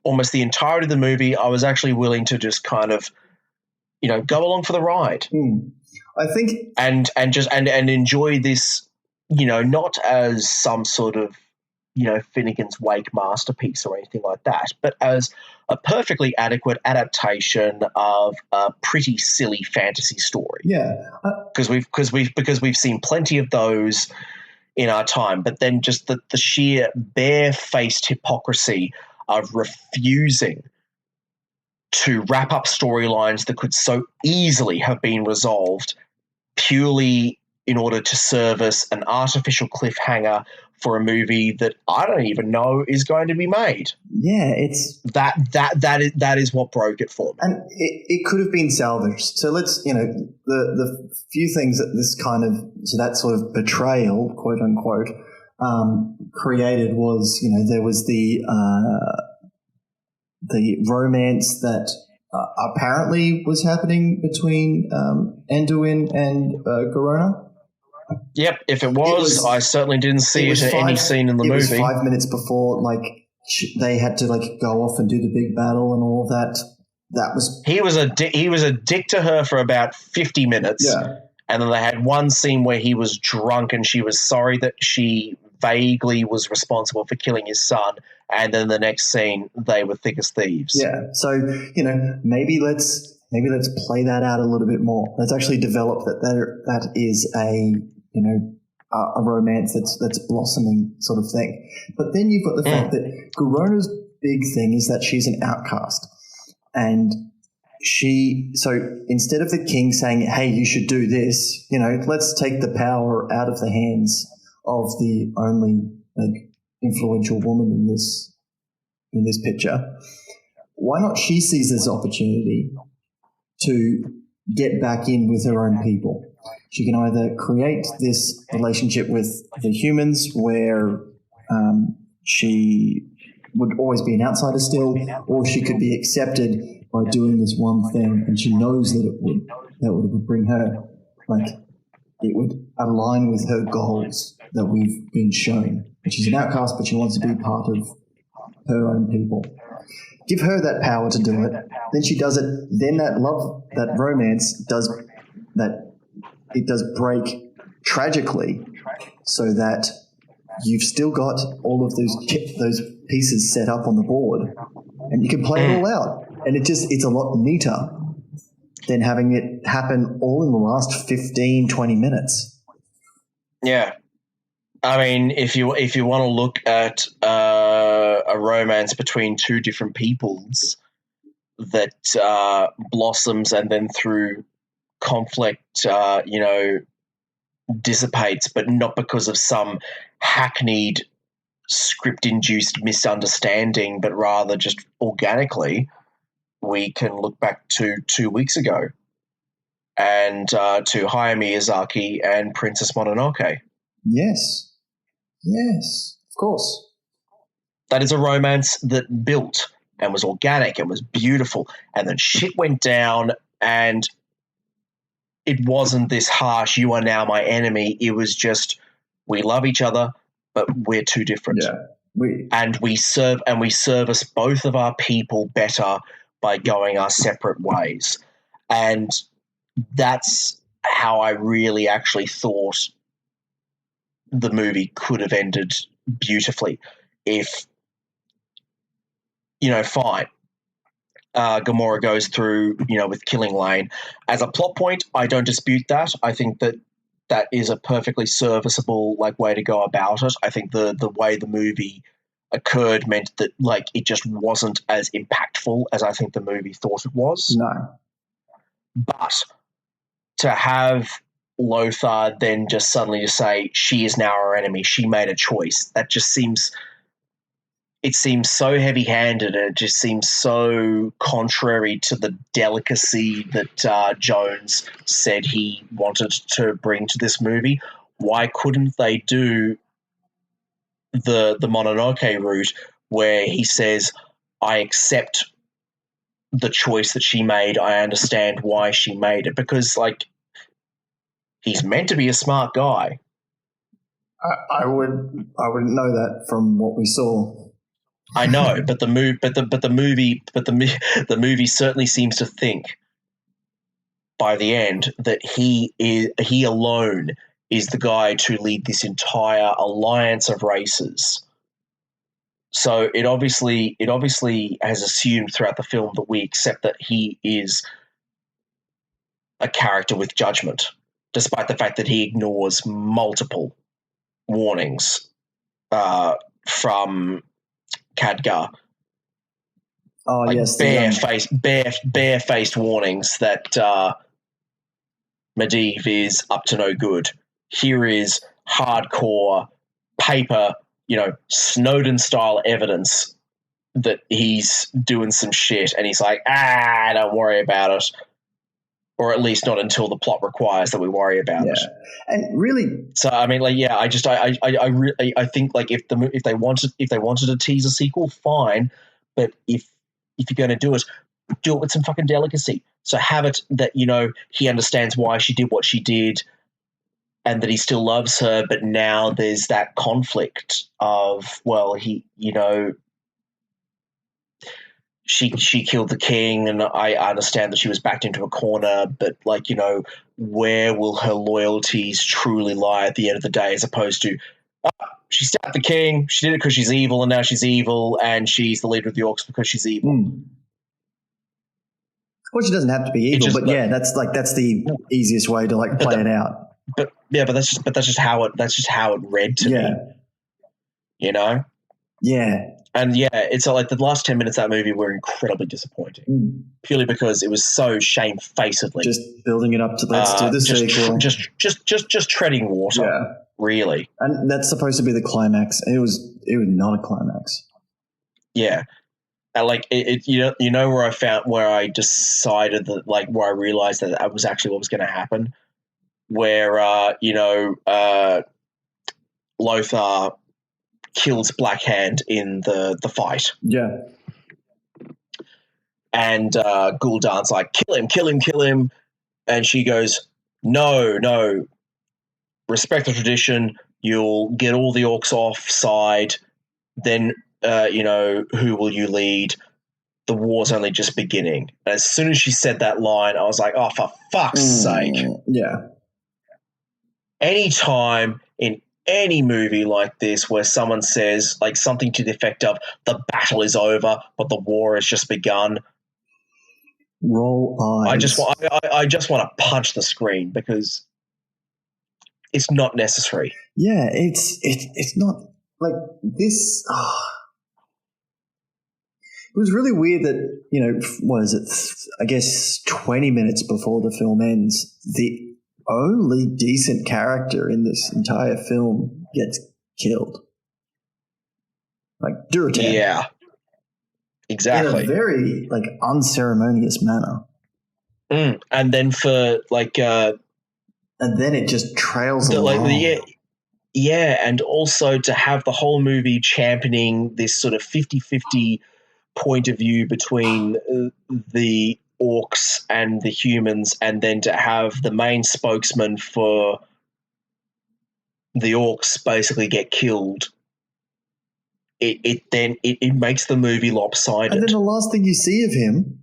almost the entirety of the movie, I was actually willing to just kind of, go along for the ride. I think, and enjoy this, not as some sort of, Finnegan's Wake masterpiece or anything like that, but as a perfectly adequate adaptation of a pretty silly fantasy story. Yeah, because we've seen plenty of those in our time, but then just the sheer barefaced hypocrisy of refusing to wrap up storylines that could so easily have been resolved purely in order to service an artificial cliffhanger for a movie that I don't even know is going to be made. Yeah, it's that is what broke it for me. And it could have been salvaged. So let's, the few things that this that sort of betrayal, quote unquote, created was, there was the romance that apparently was happening between Anduin and Garona. Yep, if it was, I certainly didn't see it in any scene in the movie. It was 5 minutes before, they had to go off and do the big battle and all of that. That was he was a dick to her for about 50 minutes. Yeah. And then they had one scene where he was drunk and she was sorry that she vaguely was responsible for killing his son. And then the next scene, they were thick as thieves. Yeah. So, maybe let's play that out a little bit more. Let's actually develop that is a romance that's blossoming sort of thing. But then you've got the fact that Garona's big thing is that she's an outcast. And so instead of the king saying, hey, you should do this, let's take the power out of the hands of the only influential woman in this picture. Why not she sees this opportunity to get back in with her own people? She can either create this relationship with the humans where she would always be an outsider still, or she could be accepted by doing this one thing, and she knows that would bring her, it would align with her goals that we've been shown. And she's an outcast, but she wants to be part of her own people. Give her that power to do it. Then she does it. Then that romance does that. It does break tragically, so that you've still got all of those pieces set up on the board, and you can play it all out. And it's a lot neater than having it happen all in the last 15, 20 minutes. Yeah. I mean, if you want to look at a romance between two different peoples that blossoms and then through conflict, dissipates, but not because of some hackneyed script-induced misunderstanding, but rather just organically, we can look back to 2 weeks ago and to Hayao Miyazaki and Princess Mononoke. Yes, of course. That is a romance that built and was organic and was beautiful, and then shit went down, and it wasn't this harsh, you are now my enemy. It was just, we love each other, but we're too different. Yeah. We service both of our people better by going our separate ways. And that's how I really actually thought the movie could have ended beautifully. If, fine, Gamora goes through, with killing Llane. As a plot point, I don't dispute that. I think that is a perfectly serviceable way to go about it. I think the way the movie occurred meant that it just wasn't as impactful as I think the movie thought it was. No. But to have Lothar then just suddenly to say she is now our enemy, she made a choice, that just seems so heavy-handed, and it just seems so contrary to the delicacy that Jones said he wanted to bring to this movie. Why couldn't they do the Mononoke route where he says, I accept the choice that she made, I understand why she made it? Because, he's meant to be a smart guy. I wouldn't know that from what we saw. I know, but the movie certainly seems to think by the end that he alone is the guy to lead this entire alliance of races. So it obviously has assumed throughout the film that we accept that he is a character with judgment, despite the fact that he ignores multiple warnings from Khadgar. Oh, yes. Bare-faced warnings that Medivh is up to no good. Here is hardcore paper, Snowden-style evidence that he's doing some shit, and he's like, don't worry about it. Or at least not until the plot requires that we worry about it. And really, so I mean, I think if they wanted to tease a sequel, fine. But if you're going to do it with some fucking delicacy. So have it that he understands why she did what she did, and that he still loves her. But now there's that conflict of, She killed the king, and I understand that she was backed into a corner, but where will her loyalties truly lie at the end of the day, as opposed to she stabbed the king, she did it because she's evil, and now she's evil, and she's the leader of the Orcs because she's evil. Well, she doesn't have to be evil, but that's the easiest way to play it out. But that's just how it read to me. Yeah. And it's the last 10 minutes of that movie were incredibly disappointing, purely because it was so shamefacedly just building it up to let's do the sequel, just treading water, really. And that's supposed to be the climax. It was not a climax. Yeah, and where I decided that where I realized that was actually what was going to happen, where Lothar kills Blackhand in the fight. Yeah. And Gul'dan's like, kill him. And she goes, no, respect the tradition. You'll get all the orcs offside. Then, who will you lead? The war's only just beginning. And as soon as she said that line, I was like, oh, for fuck's sake. Yeah. Anytime in any movie like this where someone says something to the effect of the battle is over but the war has just begun, roll eyes. I just want to punch the screen, because it's not necessary. Yeah, it's not like this. It was really weird that, what is it? I guess 20 minutes before the film ends, the only decent character in this entire film gets killed. Like Duratan. Yeah. Exactly. In a very unceremonious manner. And then for and then it just trails along. And also to have the whole movie championing this sort of 50-50 point of view between the orcs and the humans, and then to have the main spokesman for the orcs basically get killed. It makes the movie lopsided. And then the last thing you see of him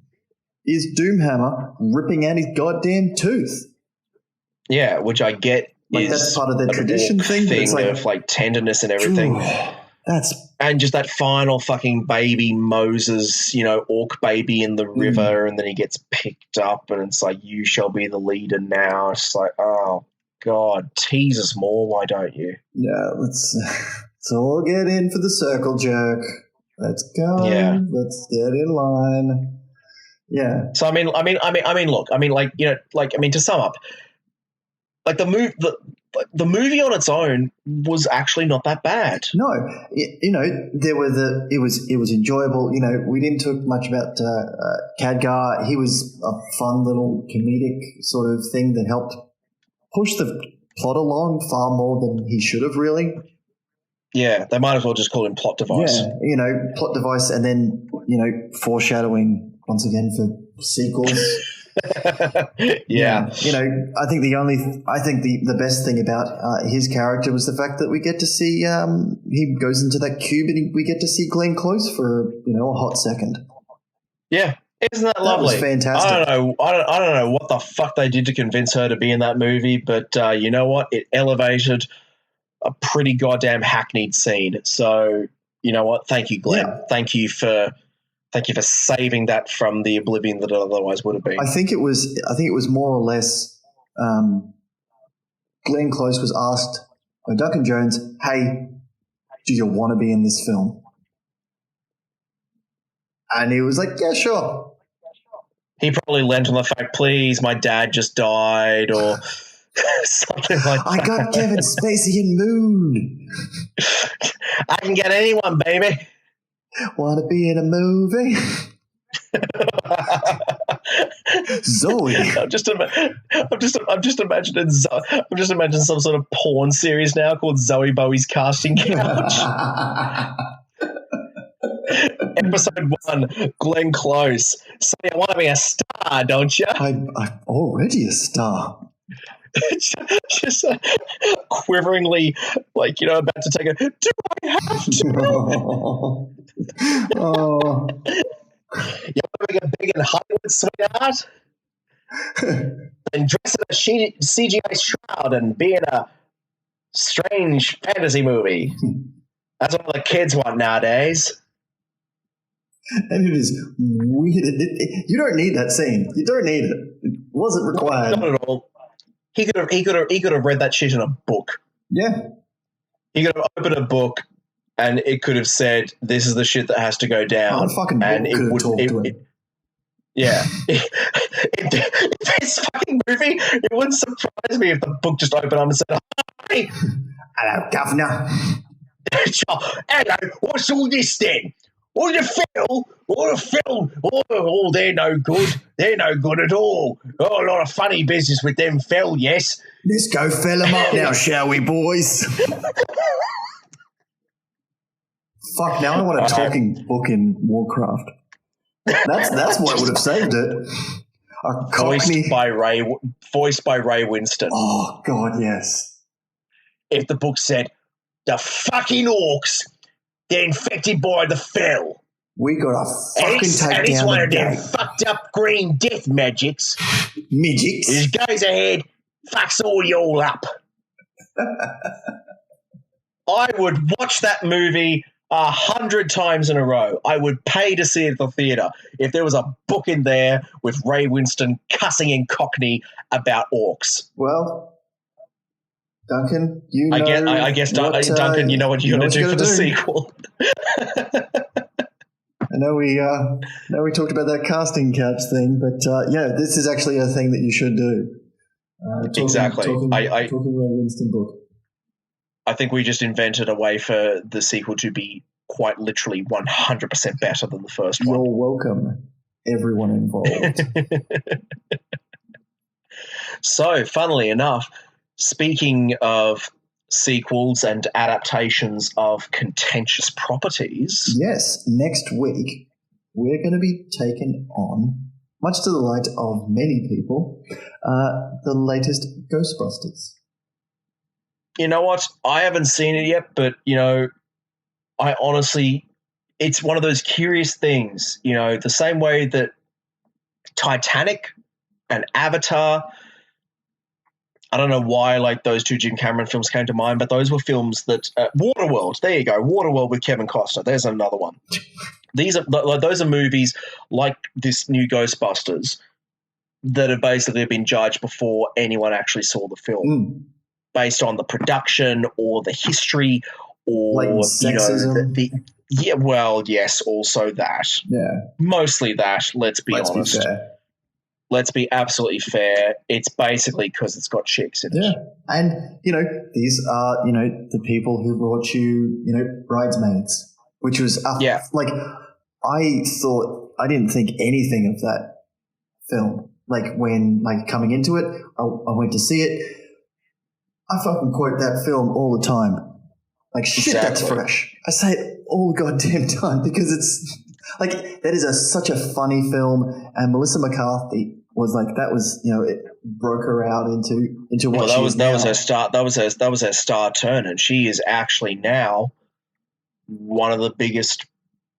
is Doomhammer ripping out his goddamn tooth. Yeah, which I get is that's part of their tradition thing of tenderness and everything. And just that final fucking baby Moses, orc baby in the river, and then he gets picked up, and it's like, you shall be the leader now. It's like, oh God, tease us more, why don't you? Yeah, let's all get in for the circle jerk. Let's go. Yeah. Let's get in line. Yeah. So to sum up, the movie on its own was actually not that bad. No, it was enjoyable. We didn't talk much about Khadgar. He was a fun little comedic sort of thing that helped push the plot along far more than he should have, really. Yeah, they might as well just call him plot device. Yeah, plot device, and then foreshadowing once again for sequels. Yeah. I think the best thing about his character was the fact that we get to see he goes into that cube and we get to see Glenn Close for a hot second. Yeah, isn't that lovely? That was fantastic. I don't know what the fuck they did to convince her to be in that movie, but you know what? It elevated a pretty goddamn hackneyed scene. So you know what? Thank you, Glenn. Yeah. Thank you for saving that from the oblivion that it otherwise would have been. I think it was more or less Glenn Close was asked by Duncan Jones, hey, do you want to be in this film? And he was like, yeah, sure. He probably lent on the fact, please, my dad just died, or something like that. I got Kevin Spacey in Moon. I can get anyone, baby. Want to be in a movie? Zoe. I'm just imagining some sort of porn series now called Zoe Bowie's Casting Couch. Episode 1, Glenn Close. So you want to be a star, don't you? I'm already a star. just quiveringly, about to take a. Do I have to? Oh. You want to make a big in Hollywood, sweetheart? Then dress in a CGI shroud and be in a strange fantasy movie. That's what the kids want nowadays. And it is weird. You don't need that scene. You don't need it. It wasn't required. Not at all. He could have read that shit in a book. Yeah. He could have opened a book and it could have said, this is the shit that has to go down. Fucking and it would talk to him. Yeah. This fucking movie, it wouldn't surprise me if the book just opened up and said, hi. Hello, Governor. Hello, what's all this then? All the film, they're no good. They're no good at all. Oh, a lot of funny business with them Phil, yes. Let's go fill them up now, shall we, boys? Fuck, now I want a talking book in Warcraft. That's what would have saved it. A Cockney. Voiced by Ray Winston. Oh, God, yes. If the book said, the fucking orcs, they're infected by the fell. We got to fucking take down one the of them gate. fucked up green death magics. Midgets. He just goes ahead, fucks all y'all up. I would watch that movie 100 times in a row. I would pay to see it at the theatre if there was a book in there with Ray Winston cussing in Cockney about orcs. Well, Duncan, you know. I guess Duncan, you know what you're going to do for the sequel. I know we talked about that casting couch thing, but this is actually a thing that you should do. Exactly. Talking about Winston book. I think we just invented a way for the sequel to be quite literally 100% better than the first one. You're welcome, everyone involved. So, funnily enough, speaking of sequels and adaptations of contentious properties. Yes, next week we're going to be taking on, much to the delight of many people, the latest Ghostbusters. You know what? I haven't seen it yet, but, I honestly, it's one of those curious things, the same way that Titanic and Avatar, I don't know why those two Jim Cameron films came to mind, but those were films that Waterworld. There you go, Waterworld with Kevin Costner. There's another one. Those are movies like this new Ghostbusters that have basically been judged before anyone actually saw the film, based on the production or the history or sexism. Yes, also that. Yeah, mostly that. Let's be honest. Be fair. Let's be absolutely fair. It's basically because it's got chicks in it. Yeah. And, these are, the people who brought you, Bridesmaids, which was, I didn't think anything of that film. When coming into it, I went to see it. I fucking quote that film all the time. Shit, exactly. That's fresh. I say it all the goddamn time because it's, that is such a funny film. And Melissa McCarthy was it broke her out into what she is now. That was her star turn, and she is actually now one of the biggest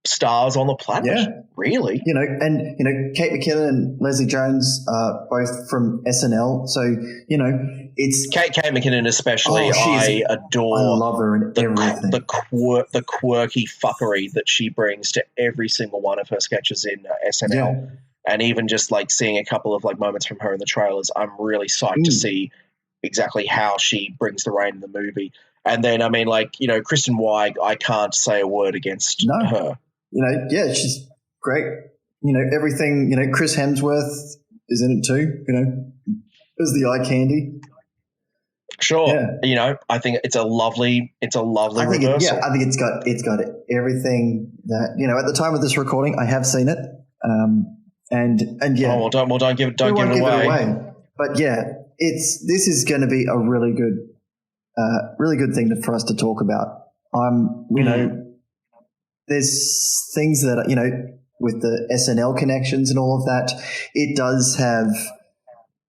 stars on the planet. Yeah, really. Kate McKinnon and Leslie Jones are both from SNL, so it's Kate McKinnon especially. I adore. I love her in everything. The quirky fuckery that she brings to every single one of her sketches in SNL. Yeah. And even just seeing a couple of moments from her in the trailers, I'm really psyched to see exactly how she brings the reign in the movie. And then, Kristen Wiig, I can't say a word against her. She's great. Everything, Chris Hemsworth is in it too, as the eye candy. Sure. Yeah. I think it's a lovely reversal. I think it's got everything that, at the time of this recording, I have seen it. And yeah. Oh, well, don't give it away. But yeah, this is going to be a really good thing for us to talk about. There's things that, with the SNL connections and all of that, it does have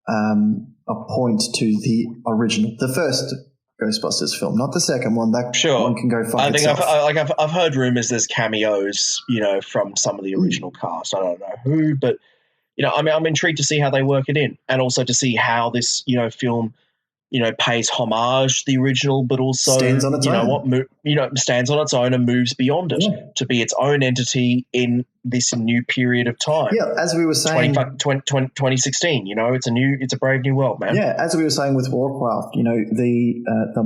a point to the original, the first Ghostbusters film, not the second one. That one can go fuck itself. I've heard rumors there's cameos, from some of the original cast. I don't know who, but I'm intrigued to see how they work it in, and also to see how this film pays homage to the original, but also stands on its own. Stands on its own and moves beyond it to be its own entity in this new period of time. Yeah, as we were saying, 2016. It's a brave new world, man. Yeah, as we were saying with Warcraft, the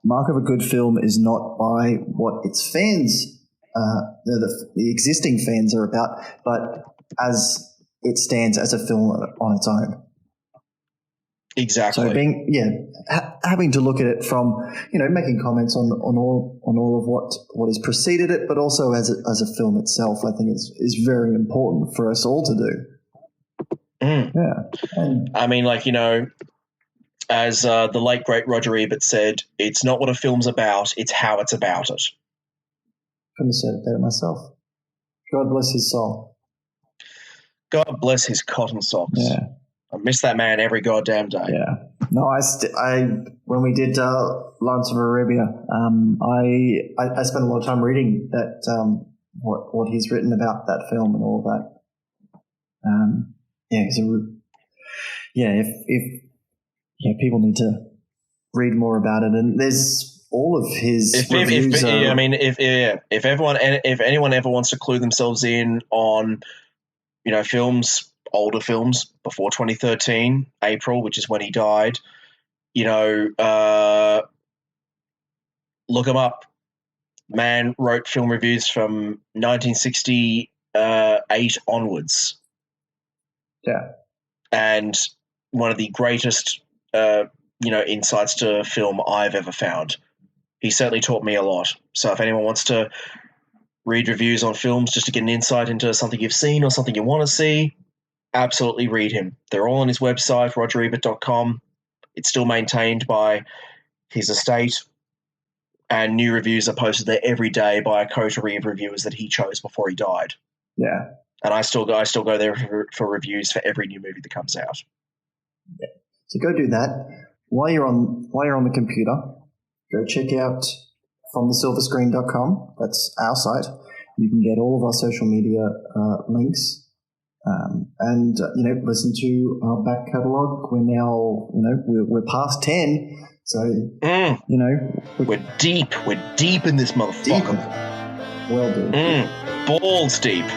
mark of a good film is not by what its fans, the existing fans are about, but as it stands as a film on its own. Exactly. So having to look at it from, making comments on all of what has preceded it, but also as a film itself, I think is very important for us all to do. Yeah. And, as the late great Roger Ebert said, it's not what a film's about, it's how it's about it. Couldn't have said it better myself. God bless his soul. God bless his cotton socks. Yeah. I miss that man every goddamn day. Yeah. No, when we did Lawrence of Arabia, I spent a lot of time reading that what he's written about that film and all that. If people need to read more about it, and there's all of his reviews. If anyone ever wants to clue themselves in on, films. Older films before 2013, April, which is when he died, look him up. Man wrote film reviews from 1968 onwards. Yeah. And one of the greatest, insights to film I've ever found. He certainly taught me a lot. So if anyone wants to read reviews on films just to get an insight into something you've seen or something you want to see, absolutely read him. They're all on his website, rogerebert.com. It's still maintained by his estate, and new reviews are posted there every day by a coterie of reviewers that he chose before he died. Yeah. And I still go there for reviews for every new movie that comes out. Yeah. So go do that. While you're on the computer, go check out fromthesilverscreen.com. That's our site. You can get all of our social media links. And listen to our back catalogue. We're now, we're past 10. So, we're deep. We're deep in this motherfucker. Well, dude. Balls deep.